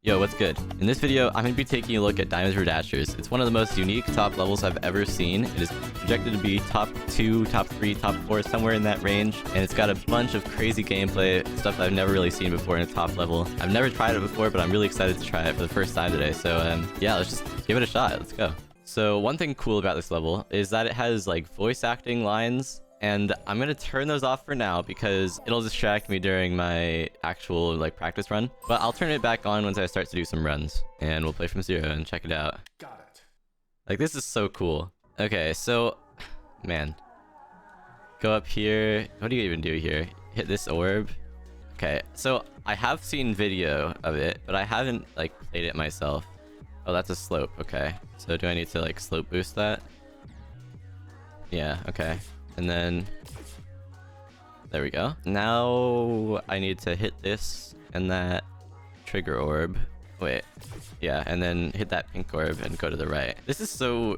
Yo, what's good? In this video, I'm going to be taking a look at Diamonds for Dashers. It's one of the most unique top levels I've ever seen. It is projected to be top 2, top 3, top 4, somewhere in that range. And it's got a bunch of crazy gameplay, stuff I've never really seen before in a top level. I've never tried it before, but I'm really excited to try it for the first time today. So yeah, let's just give it a shot. Let's go. So one thing cool about this level is that it has like voice acting lines. And I'm going to turn those off for now because it'll distract me during my actual like practice run. But I'll turn it back on once I start to do some runs. And we'll play from zero and check it out. Got it. Like, this is so cool. Okay, so... Man. Go up here. What do you even do here? Hit this orb. Okay, so I have seen video of it, but I haven't like played it myself. Oh, that's a slope. Okay. So do I need to like slope boost that? Yeah, okay. And then, there we go. Now I need to hit this and that trigger orb. Wait, yeah, and then hit that pink orb and go to the right. This is so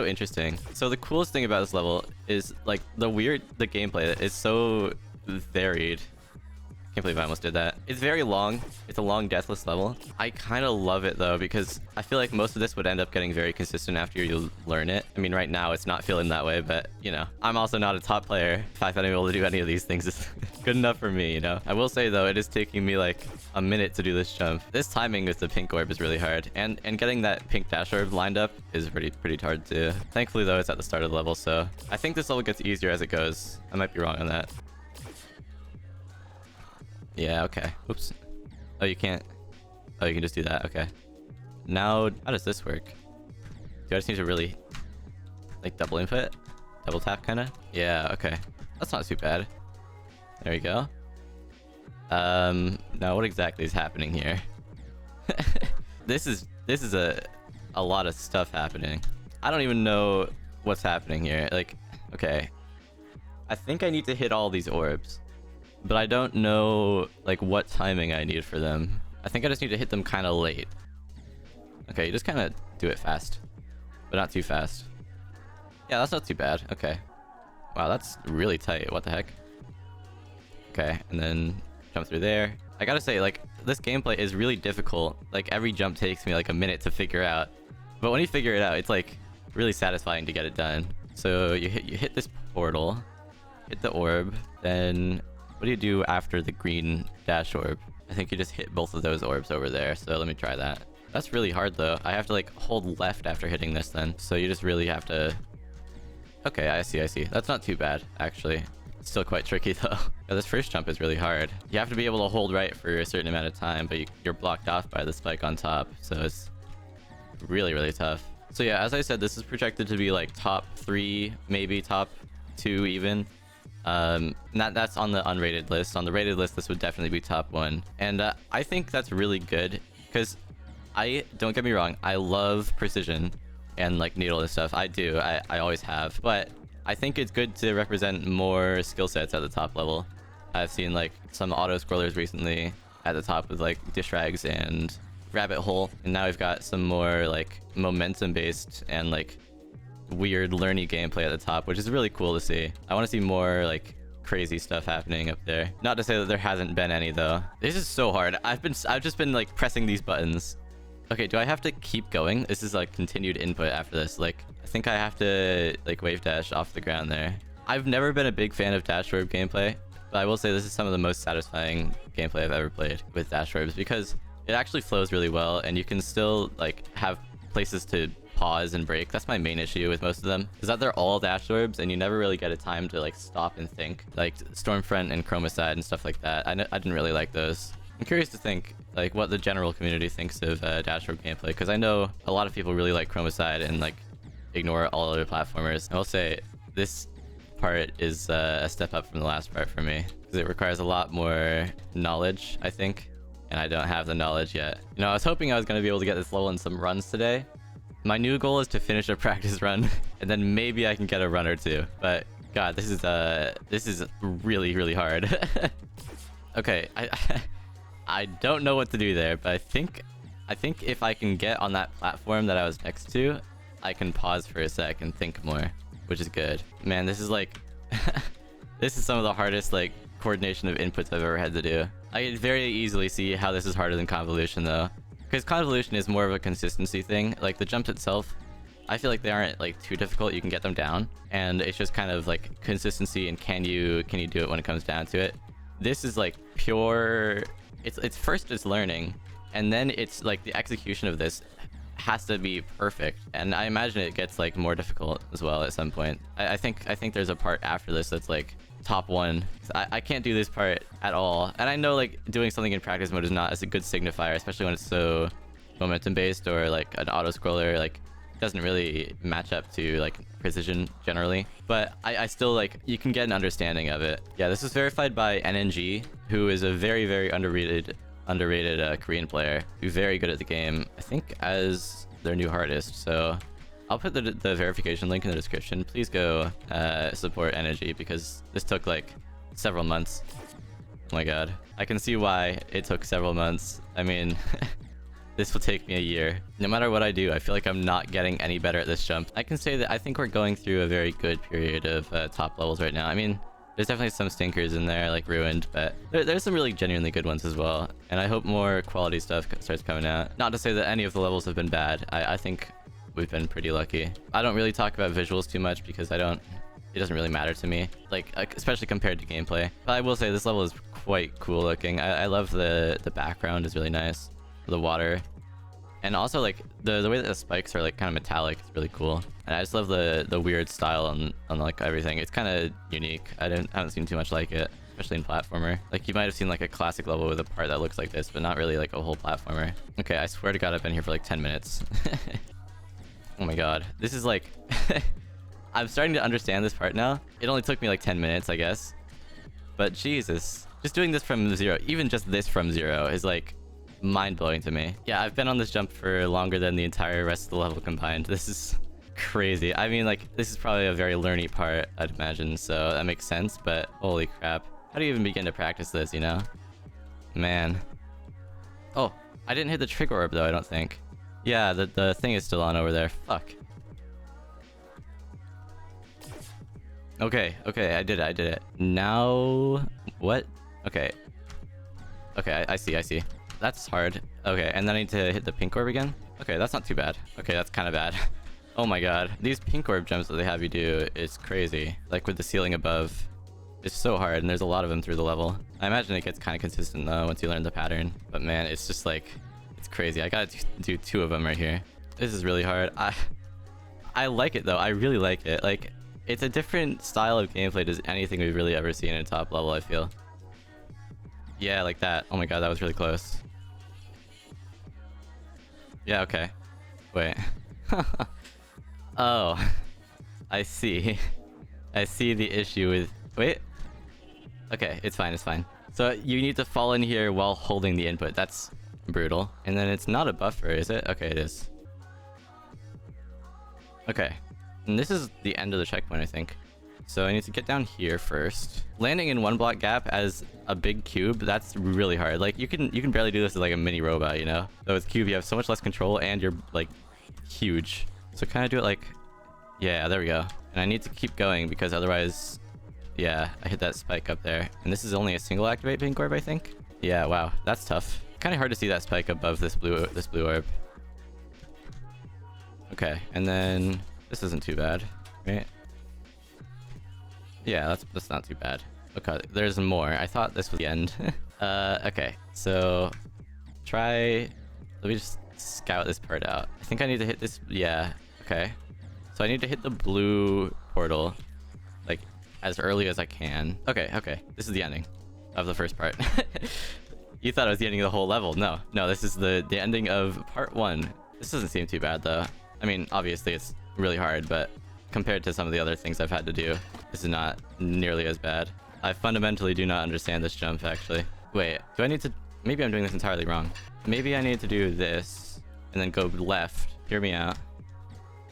interesting. So the coolest thing about this level is like the gameplay is so varied. Can't believe I almost did that. It's very long. It's a long deathless level. I kind of love it though because I feel like most of this would end up getting very consistent after you learn it. I mean, right now it's not feeling that way, but you know, I'm also not a top player. The fact that I'm able to do any of these things is good enough for me, you know? I will say though, it is taking me like a minute to do this jump. This timing with the pink orb is really hard, and getting that pink dash orb lined up is pretty hard too. Thankfully though, it's at the start of the level, so I think this level gets easier as it goes. I might be wrong on that. Yeah, okay. Oops. Oh, you can't. Oh, you can just do that. Okay. Now, how does this work? Do I just need to really, like, double input? Double tap, kind of? Yeah, okay. That's not too bad. There we go. Now what exactly is happening here? This is a lot of stuff happening. I don't even know what's happening here. Like, okay. I think I need to hit all these orbs. But I don't know like what timing I need for them. I think I just need to hit them kind of late. Okay, you just kind of do it fast, but not too fast. Yeah, that's not too bad. Okay. Wow, that's really tight. What the heck? Okay, and then jump through there. I gotta say, like, this gameplay is really difficult. Like, every jump takes me like a minute to figure out. But when you figure it out, it's like really satisfying to get it done. So you hit this portal, hit the orb, then what do you do after the green dash orb? I think you just hit both of those orbs over there. So let me try that. That's really hard though. I have to like hold left after hitting this then. So you just really have to... Okay, I see. That's not too bad, actually. It's still quite tricky though. Yeah, this first jump is really hard. You have to be able to hold right for a certain amount of time, but you're blocked off by the spike on top. So it's really tough. So yeah, as I said, this is projected to be like top 3, maybe top 2 even. That's on the unrated list. On the rated list, this would definitely be top 1, and I think that's really good because don't get me wrong, I love precision and like needle and stuff. I do. I always have, but I think it's good to represent more skill sets at the top level. I've seen like some auto scrollers recently at the top with like dish rags and rabbit hole, and now we've got some more like momentum based and like weird learny gameplay at the top, which is really cool to see. I want to see more like crazy stuff happening up there. Not to say that there hasn't been any though. This is so hard. I've just been like pressing these buttons. Okay, do I have to keep going? This is like continued input after this. Like, I think I have to like wave dash off the ground there. I've never been a big fan of dash orb gameplay, but I will say this is some of the most satisfying gameplay I've ever played with dash orbs because it actually flows really well and you can still like have places to pause and break. That's my main issue with most of them, is that they're all dash orbs and you never really get a time to like stop and think. Like Stormfront and Chromicide and stuff like that, I didn't really like those. I'm curious to think like what the general community thinks of dash orb gameplay, because I know a lot of people really like Chromicide and like ignore all other platformers. I will say this part is a step up from the last part for me because it requires a lot more knowledge, I think, and I don't have the knowledge yet. You know, I was hoping I was going to be able to get this level in some runs today. My new goal is to finish a practice run, and then maybe I can get a run or two. But God, this is really hard. Okay, I don't know what to do there, but I think if I can get on that platform that I was next to, I can pause for a sec and think more, which is good. Man, this is like this is some of the hardest like coordination of inputs I've ever had to do. I can very easily see how this is harder than convolution though, because convolution is more of a consistency thing. Like the jumps itself, I feel like they aren't like too difficult. You can get them down, and it's just kind of like consistency and can you do it when it comes down to it. This is like pure. It's first it's learning, and then it's like the execution of this has to be perfect, and I imagine it gets like more difficult as well at some point. I think there's a part after this that's like top one. I can't do this part at all, and I know like doing something in practice mode is not as a good signifier, especially when it's so momentum based or like an auto scroller. Like doesn't really match up to like precision generally, but I still like you can get an understanding of it. Yeah, this is verified by NNG, who is a very underrated Korean player who's very good at the game, I think as their new artist. So I'll put the verification link in the description. Please go support NNG, because this took like several months. Oh my god, I can see why it took several months. I mean this will take me a year. No matter what I do, I feel like I'm not getting any better at this jump. I can say that I think we're going through a very good period of top levels right now. I mean, there's definitely some stinkers in there, like Ruined, but there's some really genuinely good ones as well. And I hope more quality stuff starts coming out. Not to say that any of the levels have been bad. I think we've been pretty lucky. I don't really talk about visuals too much because it doesn't really matter to me, like especially compared to gameplay. But I will say this level is quite cool looking. I love the background is really nice. The water, and also like the way that the spikes are like kind of metallic is really cool, and I just love the weird style on like everything. It's kind of unique. I haven't seen too much like it, especially in platformer. Like you might have seen like a classic level with a part that looks like this, but not really like a whole platformer. Okay, I swear to god I've been here for like 10 minutes. Oh my god, this is like I'm starting to understand this part now. It only took me like 10 minutes, I guess, but Jesus, just doing this from zero, even just this from zero, is like mind-blowing to me. Yeah, I've been on this jump for longer than the entire rest of the level combined. This is crazy. I mean, like, this is probably a very learny part, I'd imagine, so that makes sense, but holy crap. How do you even begin to practice this, you know? Man. Oh, I didn't hit the trigger orb, though, I don't think. Yeah, the thing is still on over there. Fuck. Okay, I did it. Now... what? Okay. Okay, I see. That's hard. Okay, and then I need to hit the pink orb again? Okay, that's not too bad. Okay, that's kind of bad. Oh my god. These pink orb jumps that they have you do is crazy. Like with the ceiling above. It's so hard, and there's a lot of them through the level. I imagine it gets kind of consistent though once you learn the pattern. But man, it's just like... it's crazy. I gotta do 2 of them right here. This is really hard. I like it though. I really like it. Like, it's a different style of gameplay to anything we've really ever seen in top level, I feel. Yeah, like that. Oh my god, that was really close. Yeah, okay. Wait. Oh. I see. I see the issue with... wait. Okay, it's fine. So you need to fall in here while holding the input. That's brutal. And then it's not a buffer, is it? Okay, it is. Okay. And this is the end of the checkpoint, I think. So I need to get down here first. Landing in 1 block gap as a big cube, that's really hard. Like you can barely do this as like a mini robot, you know? So with cube you have so much less control and you're like huge. So kind of do it like, yeah, there we go. And I need to keep going because otherwise, yeah, I hit that spike up there. And this is only a single activate pink orb, I think. Yeah, wow, that's tough. Kind of hard to see that spike above this blue orb. Okay, and then this isn't too bad, right? Yeah, that's not too bad. Okay, there's more. I thought this was the end. Okay, so let me just scout this part out. I think I need to hit this. Yeah, okay. So I need to hit the blue portal like as early as I can. Okay, this is the ending of the first part. You thought it was the ending of the whole level. No, this is the ending of part 1. This doesn't seem too bad though. I mean, obviously it's really hard, but compared to some of the other things I've had to do, this is not nearly as bad. I fundamentally do not understand this jump, actually. Wait, do I need to... maybe I'm doing this entirely wrong. Maybe I need to do this, and then go left, hear me out,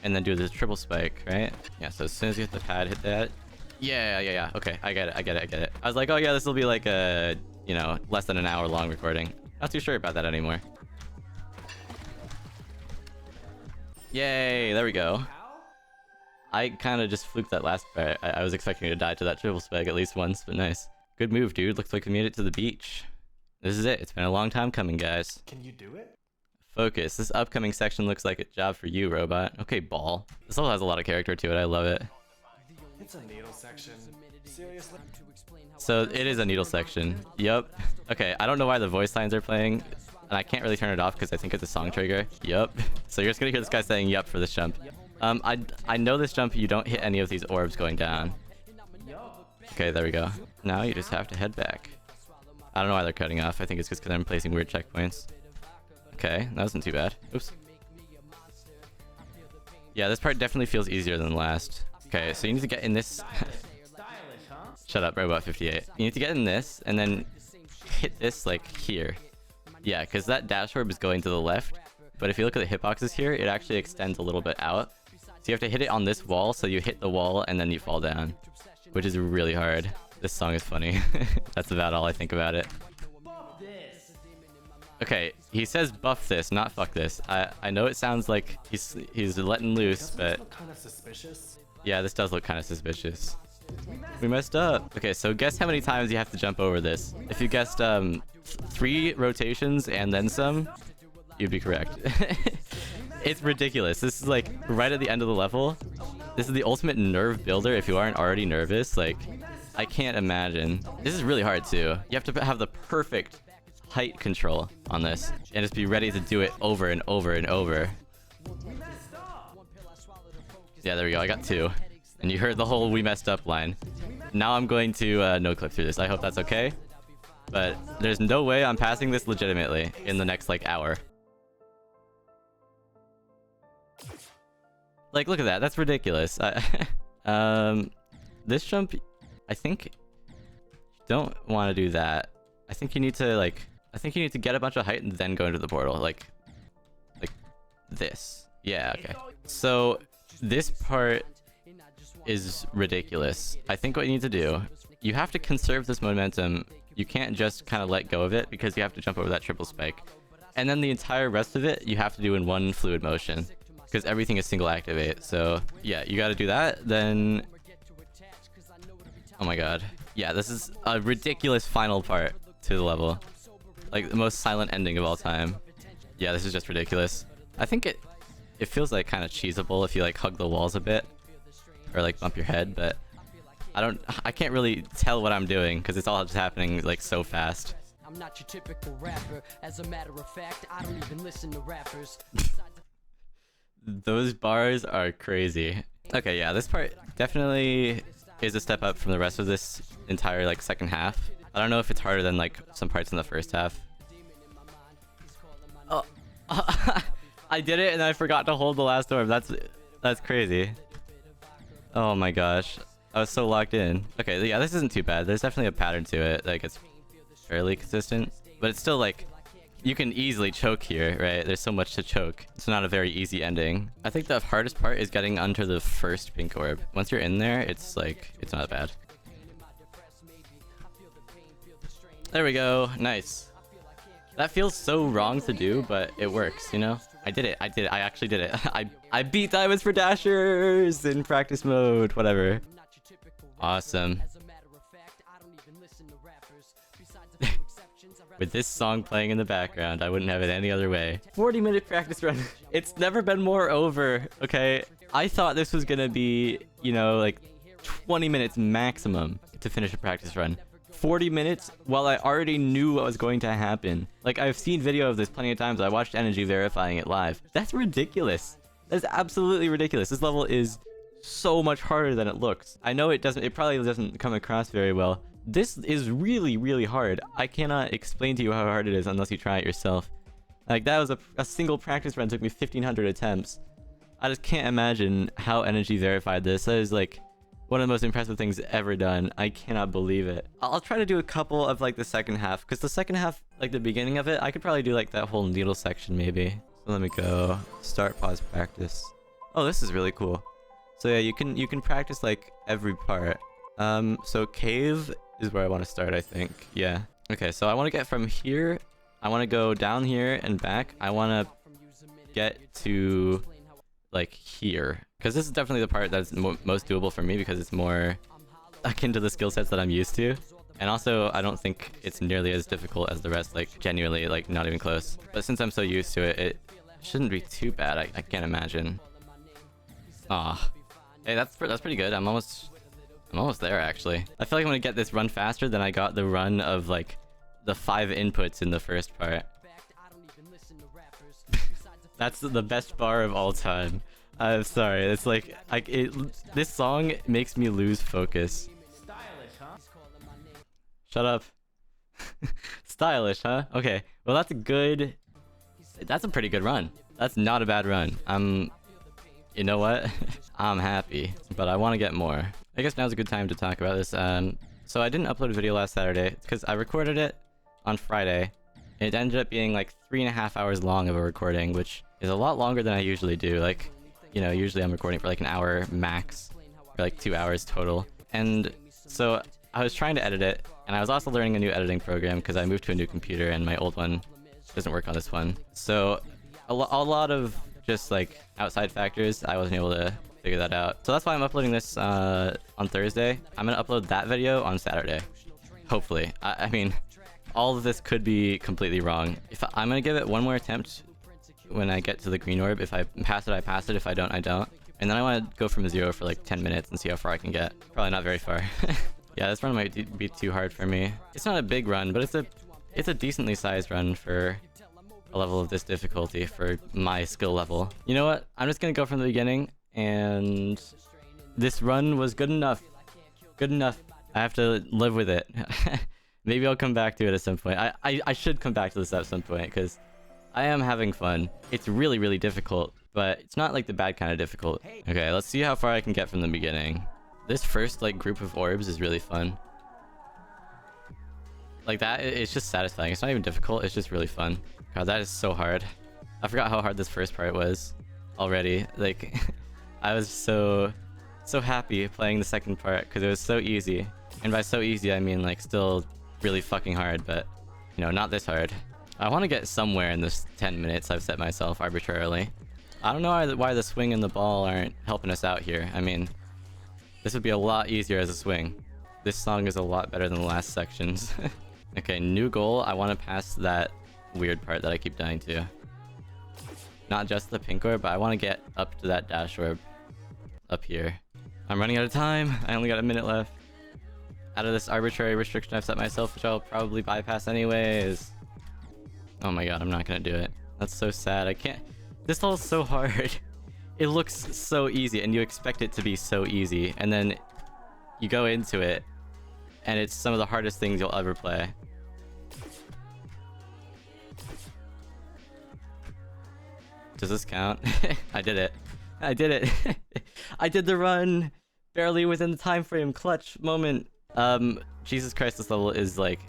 and then do this triple spike, right? Yeah, so as soon as you hit the pad, hit that. Yeah. Okay, I get it. I was like, oh yeah, this will be like a, you know, less than an hour long recording. Not too sure about that anymore. Yay, there we go. I kind of just fluked that last part. I was expecting to die to that triple spike at least once, but nice. Good move, dude. Looks like we made it to the beach. This is it. It's been a long time coming, guys. Can you do it? Focus. This upcoming section looks like a job for you, robot. Okay, ball. This level has a lot of character to it. I love it. It's a needle section. Seriously? So it is a needle section. Yup. Okay, I don't know why the voice lines are playing, and I can't really turn it off because I think it's a song trigger. Yup. So you're just gonna hear this guy saying yup for this jump. I know this jump you don't hit any of these orbs going down. Okay, there we go. Now you just have to head back. I don't know why they're cutting off. I think it's just because I'm placing weird checkpoints. Okay, that wasn't too bad. Oops. Yeah, this part definitely feels easier than the last. Okay, so you need to get in this. Shut up, Robot 58. You need to get in this and then hit this like here. Yeah, because that dash orb is going to the left. But if you look at the hitboxes here, it actually extends a little bit out. So you have to hit it on this wall, so you hit the wall and then you fall down, which is really hard. This song is funny. That's about all I think about it. Okay, he says buff this, not fuck this. I know it sounds like he's letting loose, but yeah, this does look kind of suspicious. We messed up. Okay, so guess how many times you have to jump over this. If you guessed 3 rotations and then some, you'd be correct. It's ridiculous. This is like right at the end of the level. This is the ultimate nerve builder if you aren't already nervous. Like, I can't imagine. This is really hard too. You have to have the perfect height control on this and just be ready to do it over and over and over. Yeah, there we go. I got 2. And you heard the whole "we messed up" line. Now I'm going to no clip through this. I hope that's okay. But there's no way I'm passing this legitimately in the next like hour. Like, look at that. That's ridiculous. This jump, I think you don't want to do that. I think you need to like, I think you need to get a bunch of height and then go into the portal. Like this. Yeah, okay. So this part is ridiculous. I think what you need to do, you have to conserve this momentum. You can't just kind of let go of it because you have to jump over that triple spike. And then the entire rest of it, you have to do in one fluid motion because everything is single activate. So yeah, you got to do that. Then, oh my god. Yeah, this is a ridiculous final part to the level. Like the most silent ending of all time. Yeah, this is just ridiculous. I think it feels like kind of cheesable if you like hug the walls a bit or like bump your head, but I can't really tell what I'm doing because it's all just happening like so fast. I'm not your typical rapper. As a matter of fact, I don't even listen to rappers. Those bars are crazy. Okay, yeah, this part definitely is a step up from the rest of this entire like second half. I don't know if it's harder than like some parts in the first half. Oh, I did it and I forgot to hold the last orb. That's crazy. Oh my gosh, I was so locked in. Okay, yeah, this isn't too bad. There's definitely a pattern to it. Like it's fairly consistent, but it's still like you can easily choke here, right? There's so much to choke. It's not a very easy ending. I think the hardest part is getting under the first pink orb. Once you're in there, it's like, it's not bad. There we go. Nice. That feels so wrong to do, but it works, you know? I did it. I actually did it. I beat Diamonds for Dashers in practice mode. Whatever. Awesome. With this song playing in the background, I wouldn't have it any other way. 40-minute practice run. It's never been more over, okay? I thought this was gonna be, you know, like 20 minutes maximum to finish a practice run. 40 minutes while I already knew what was going to happen. Like, I've seen video of this plenty of times. I watched Energy verifying it live. That's ridiculous. That's absolutely ridiculous. This level is so much harder than it looks. I know it probably doesn't come across very well. This is really, really hard. I cannot explain to you how hard it is unless you try it yourself. Like, that was a single practice run, took me 1,500 attempts. I just can't imagine how Energy verified this. That is like one of the most impressive things ever done. I cannot believe it. I'll try to do a couple of like the second half, because the second half, like the beginning of it, I could probably do like that whole needle section maybe. So let me go. Start, pause, practice. Oh, this is really cool. So yeah, you can practice like every part. So cave is where I want to start, I think. Yeah. Okay, so I want to get from here. I want to go down here and back. I want to get to like here, because this is definitely the part that's most doable for me because it's more akin to the skill sets that I'm used to. And also, I don't think it's nearly as difficult as the rest, like genuinely, like not even close. But since I'm so used to it, it shouldn't be too bad. I can't imagine. Ah, hey, that's pretty good. I'm almost there actually. I feel like I'm gonna get this run faster than I got the run of like the 5 inputs in the first part. That's the best bar of all time. I'm sorry. It's like this song makes me lose focus. Stylish, huh? Shut up. Stylish, huh? Okay. Well, that's a good... That's a pretty good run. That's not a bad run. You know what? I'm happy, but I want to get more. I guess now's a good time to talk about this. So I didn't upload a video last Saturday because I recorded it on Friday. It ended up being like 3.5 hours long of a recording, which is a lot longer than I usually do. Like, you know, usually I'm recording for like an hour max, or like 2 hours total. And so I was trying to edit it, and I was also learning a new editing program because I moved to a new computer and my old one doesn't work on this one. So a lot of just like outside factors, I wasn't able to figure that out. So that's why I'm uploading this on Thursday. I'm gonna upload that video on Saturday, hopefully. I mean, all of this could be completely wrong. I'm gonna give it one more attempt when I get to the green orb. If I pass it, I pass it. If I don't, I don't. And then I want to go from 0 for like 10 minutes and see how far I can get. Probably not very far. Yeah, this run might be too hard for me. It's not a big run, but it's a decently sized run for a level of this difficulty for my skill level. You know what? I'm just gonna go from the beginning, and this run was good enough. Good enough. I have to live with it. Maybe I'll come back to it at some point. I should come back to this at some point because I am having fun. It's really, really difficult, but it's not like the bad kind of difficult. Okay, let's see how far I can get from the beginning. This first like group of orbs is really fun. Like that, it's just satisfying. It's not even difficult, it's just really fun. God, that is so hard. I forgot how hard this first part was already. Like, I was so happy playing the second part because it was so easy. And by so easy, I mean like still really fucking hard, but you know, not this hard. I want to get somewhere in this 10 minutes I've set myself arbitrarily. I don't know why the swing and the ball aren't helping us out here. I mean, this would be a lot easier as a swing. This song is a lot better than the last sections. Okay, new goal. I want to pass that weird part that I keep dying to. Not just the pink orb, but I want to get up to that dash orb up here. I'm running out of time. I only got a minute left. Out of this arbitrary restriction I've set myself, which I'll probably bypass anyways. Oh my god, I'm not gonna do it. That's so sad. I can't... This level's so hard. It looks so easy, and you expect it to be so easy, and then you go into it, and it's some of the hardest things you'll ever play. Does this count? I did it. I did it. I did the run! Barely within the time frame. Clutch moment. Jesus Christ, this level is like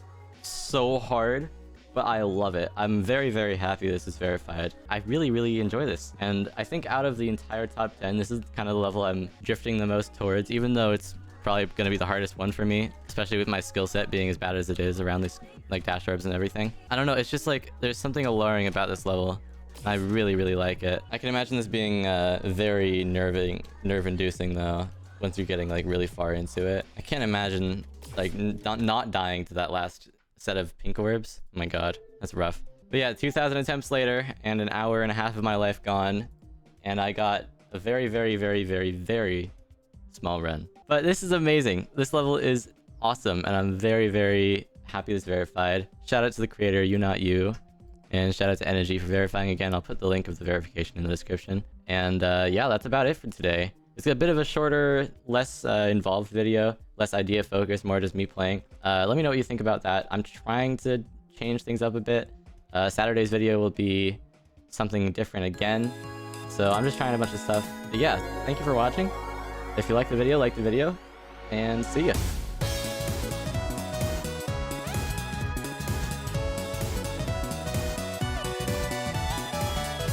so hard, but I love it. I'm very, very happy this is verified. I really, really enjoy this. And I think out of the entire top 10, this is kind of the level I'm drifting the most towards, even though it's probably going to be the hardest one for me, especially with my skill set being as bad as it is around these like dash orbs and everything. I don't know, it's just like there's something alluring about this level. I really, really like it. I can imagine this being very nerve-inducing though, once you're getting like really far into it. I can't imagine like not dying to that last set of pink orbs. Oh my god, that's rough. But yeah, 2,000 attempts later, and an hour and a half of my life gone, and I got a very, very, very, very, very small run. But this is amazing. This level is awesome, and I'm very, very happy it's verified. Shout out to the creator, You Not You, and shout out to Energy for verifying again. I'll put the link of the verification in the description. And yeah, that's about it for today. It's a bit of a shorter, less involved video, less idea focused, more just me playing. Let me know what you think about that. I'm trying to change things up a bit. Saturday's video will be something different again. So I'm just trying a bunch of stuff. But yeah, thank you for watching. If you liked the video, like the video, and see ya.